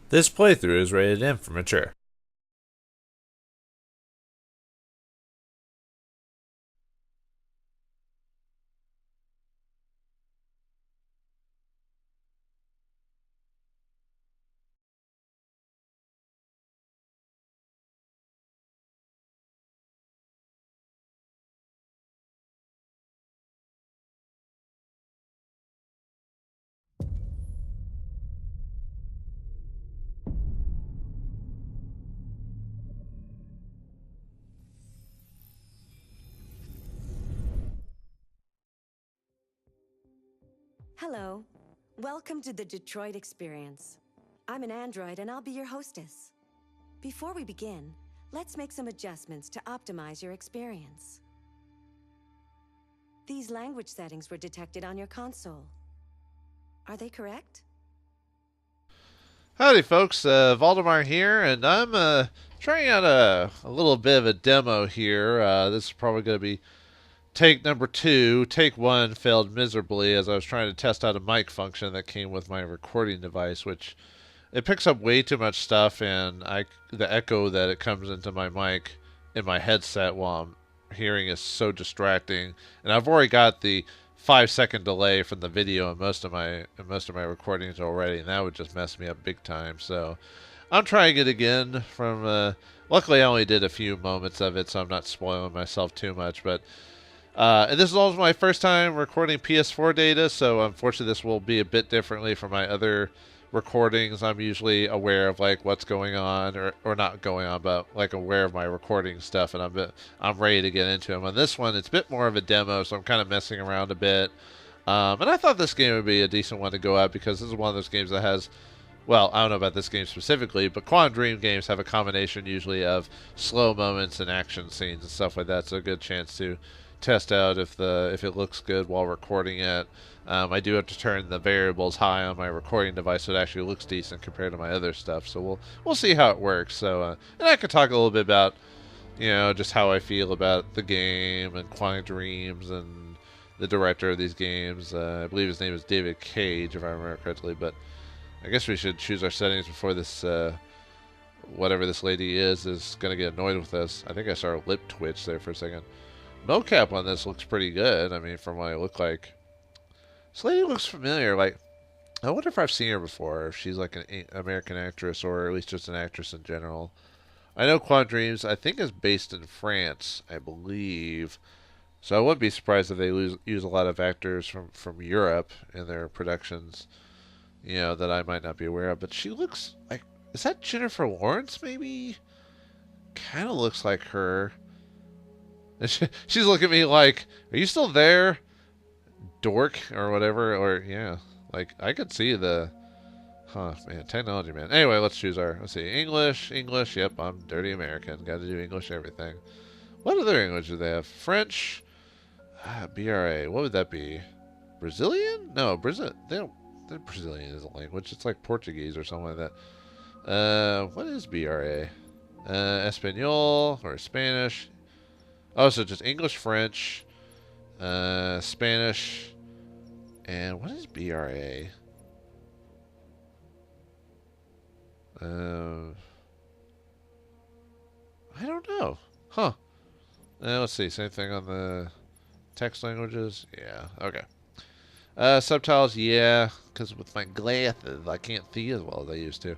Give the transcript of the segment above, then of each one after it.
This playthrough is rated M for mature. Hello. Welcome to the Detroit Experience. I'm an android and I'll be your hostess. Before we begin, let's make some adjustments to optimize your experience. These language settings were detected on your console. Are they correct? Howdy, folks. Vauldemare here, and I'm trying out a little bit of a demo here. This is probably going to be take number two. Take one failed miserably as I was trying to test out a mic function that came with my recording device, which it picks up way too much stuff, and the echo that it comes into my mic in my headset while I'm hearing is so distracting. And I've already got the 5 second delay from the video in most of my recordings already, and that would just mess me up big time. So I'm trying it again from. Luckily, I only did a few moments of it, so I'm not spoiling myself too much. But and this is also my first time recording PS4 data, so unfortunately, this will be a bit differently from my other recordings. I'm usually aware of like what's going on or not going on, but like aware of my recording stuff, and I'm ready to get into them. On this one, it's a bit more of a demo, so I'm kind of messing around a bit. And I thought this game would be a decent one to go at because this is one of those games that has, well, I don't know about this game specifically, but Quantic Dream games have a combination usually of slow moments and action scenes and stuff like that. So a good chance to test out if it looks good while recording it. I do have to turn the variables high on my recording device so it actually looks decent compared to my other stuff. So we'll see how it works. So and I could talk a little bit about just how I feel about the game and Quantic Dreams and the director of these games. I believe his name is David Cage, if I remember correctly. But I guess we should choose our settings before this whatever this lady is going to get annoyed with us. I think I saw her lip twitch there for a second. Mocap on this looks pretty good. I mean, from what I look like. This lady looks familiar. Like, I wonder if I've seen her before. If she's like an American actress or at least just an actress in general. I know Quantic Dreams, I think, is based in France, I believe. So I wouldn't be surprised if they use a lot of actors from Europe in their productions, that I might not be aware of. But she looks like, is that Jennifer Lawrence, maybe? Kind of looks like her. And she's looking at me like, are you still there, dork, or whatever? Or, yeah, like, I could see the, man, technology, man. Anyway, let's see, English, yep, I'm dirty American, gotta do English everything. What other English do they have? French, BRA, what would that be? Brazilian? No, they don't, Brazilian is a language, it's like Portuguese or something like that. What is BRA? Espanol, or Spanish. Oh, so just English, French, Spanish, and what is BRA? I don't know. Huh. Let's see. Same thing on the text languages. Yeah. Okay. Subtitles, yeah, because with my glasses, I can't see as well as I used to.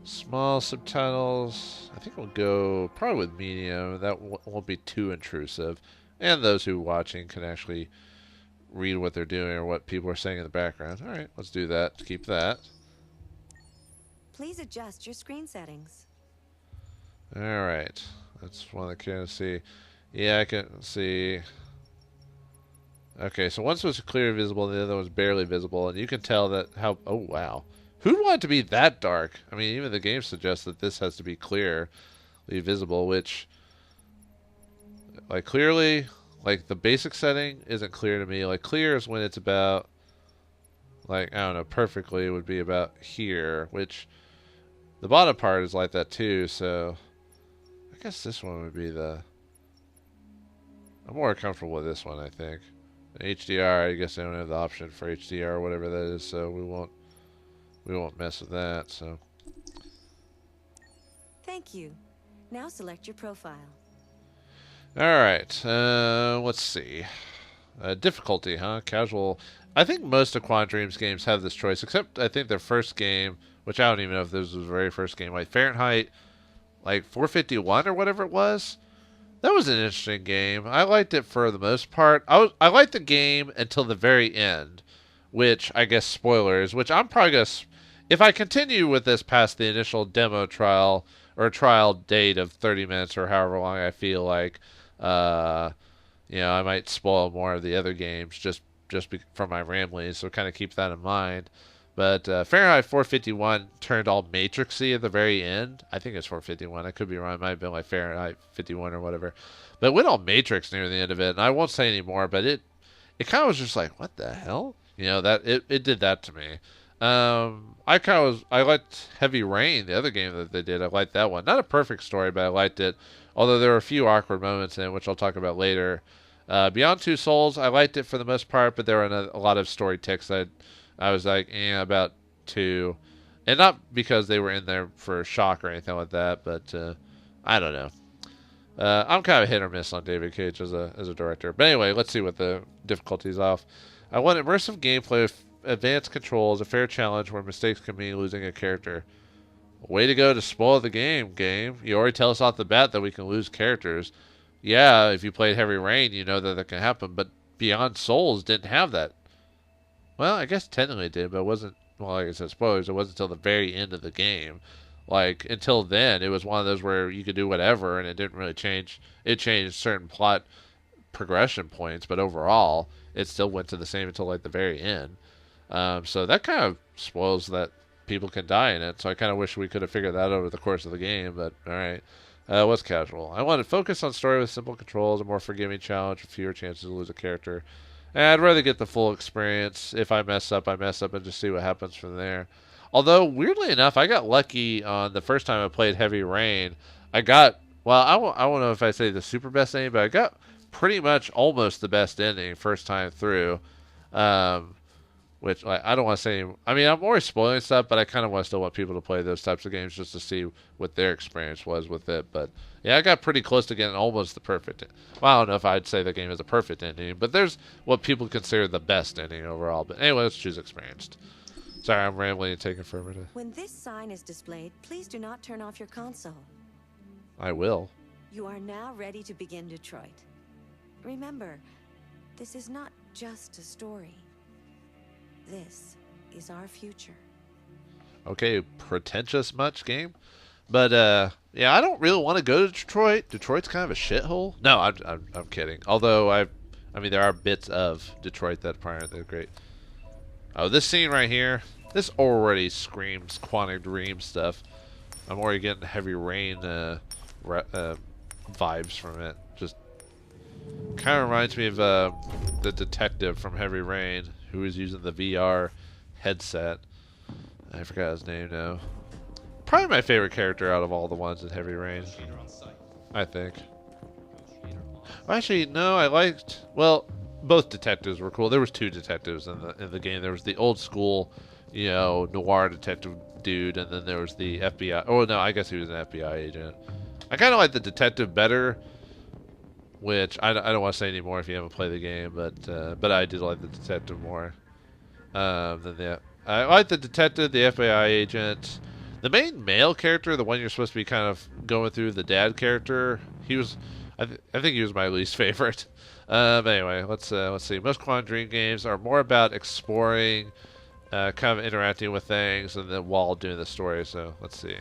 Small subtitles, I think we'll go probably with medium. That won't be too intrusive. And those who are watching can actually read what they're doing or what people are saying in the background. All right, let's do that. Keep that. Please adjust your screen settings. All right, that's one I can see. Yeah, I can see. Okay, so one was clearly visible, the other was barely visible, and you can tell that how. Oh wow, who'd want it to be that dark? I mean, even the game suggests that this has to be clearly visible, which, like, clearly, like the basic setting isn't clear to me. Like, clear is when it's about, like, I don't know, perfectly would be about here, which the bottom part is like that too. So I guess this one would be the. I'm more comfortable with this one, I think. HDR, I guess I don't have the option for HDR or whatever that is, so we won't mess with that. So Thank you. Now select your profile. Alright, let's see. Difficulty, huh? Casual. I think most of Quantic Dream's games have this choice, except I think their first game, which I don't even know if this was the very first game, like Fahrenheit, like 451 or whatever it was. That was an interesting game. I liked it for the most part. I liked the game until the very end, which I guess spoilers. Which I'm probably gonna, if I continue with this past the initial demo trial or trial date of 30 minutes or however long I feel like, I might spoil more of the other games just from my ramblings. So kind of keep that in mind. But Fahrenheit 451 turned all Matrixy at the very end. I think it's 451. I could be wrong. It might have been like Fahrenheit 51 or whatever. But it went all Matrix near the end of it. And I won't say any more, but it kind of was just like, what the hell? That it did that to me. I liked Heavy Rain, the other game that they did. I liked that one. Not a perfect story, but I liked it. Although there were a few awkward moments in it, which I'll talk about later. Beyond Two Souls, I liked it for the most part, but there were a lot of story ticks that I was like, about 2. And not because they were in there for shock or anything like that, but I don't know. I'm kind of hit or miss on David Cage as a director. But anyway, let's see what the difficulty's off. I want immersive gameplay with advanced controls, a fair challenge where mistakes can mean losing a character. Way to go to spoil the game. You already tell us off the bat that we can lose characters. Yeah, if you played Heavy Rain, you know that can happen, but Beyond Souls didn't have that. Well, I guess technically it did, but it wasn't, well, like I said, spoilers, it wasn't until the very end of the game. Like, until then, it was one of those where you could do whatever, and it didn't really change. It changed certain plot progression points, but overall, it still went to the same until, like, the very end. So that kind of spoils that people can die in it, so I kind of wish we could have figured that out over the course of the game, but alright. What's casual? I want to focus on story with simple controls, a more forgiving challenge, with fewer chances to lose a character. And I'd rather get the full experience. If I mess up, and just see what happens from there. Although, weirdly enough, I got lucky on the first time I played Heavy Rain. I got, well, I won't know if I say the super best ending, but I got pretty much almost the best ending first time through. Which, like, I don't want to say, I mean, I'm always spoiling stuff, but I kind of still want people to play those types of games just to see what their experience was with it. But yeah, I got pretty close to getting almost the perfect. Well, I don't know if I'd say the game is a perfect ending, but there's what people consider the best ending overall. But anyway, let's choose experienced. Sorry, I'm rambling and taking forever to. When this sign is displayed, please do not turn off your console. I will. You are now ready to begin Detroit. Remember, this is not just a story. This is our future. Okay, pretentious much game, but yeah, I don't really want to go to Detroit. Detroit's kind of a shithole. No, I'm kidding. Although I mean, there are bits of Detroit that probably aren't that great. Oh, this scene right here, this already screams Quantic Dream stuff. I'm already getting Heavy Rain vibes from it. Just kind of reminds me of the detective from Heavy Rain who was using the VR headset. I forgot his name now. Probably my favorite character out of all the ones in Heavy Rain, I think. Actually, no, I liked, well, both detectives were cool. There was 2 detectives in the game. There was the old school, noir detective dude, and then there was the FBI. Oh no, I guess he was an FBI agent. I kind of like the detective better, which I don't want to say anymore if you haven't played the game, but I did like the detective more. I like the detective, the FBI agent. The main male character, the one you're supposed to be kind of going through, the dad character, he was, I think he was my least favorite. But anyway, let's see. Most Quantic Dream games are more about exploring, kind of interacting with things, and then while doing the story. So let's see.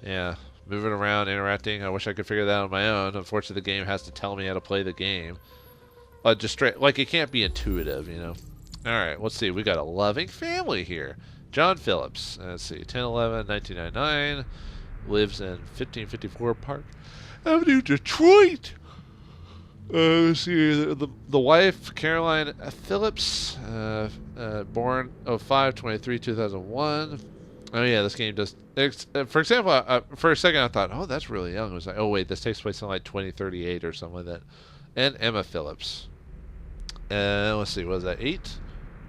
Yeah, moving around, interacting. I wish I could figure that out on my own. Unfortunately, the game has to tell me how to play the game. Just straight, like, it can't be intuitive, All right, let's see. We got a loving family here. John Phillips. Let's see. 10/11, 1999. Lives in 1554 Park Avenue, Detroit. Let's see. The wife, Caroline Phillips, born 05/23/2001. Oh yeah, this game does. For example, for a second I thought, oh, that's really young. It was like, oh wait, this takes place in like 2038 or something like that. And Emma Phillips. Let's see, what was that, 8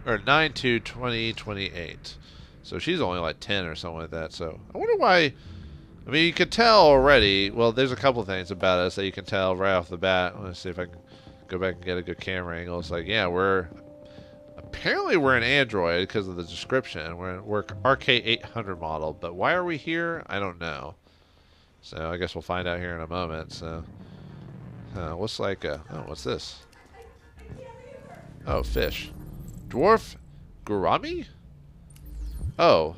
or 9/2/2028? So she's only like 10 or something like that. So I wonder why. I mean, you can tell already. Well, there's a couple things about us that you can tell right off the bat. Let's see if I can go back and get a good camera angle. It's like, yeah, apparently we're an Android because of the description. We're RK800 model, but why are we here? I don't know. So I guess we'll find out here in a moment. So, what's like a? Oh, what's this? Oh, fish. Dwarf Gurami? Oh,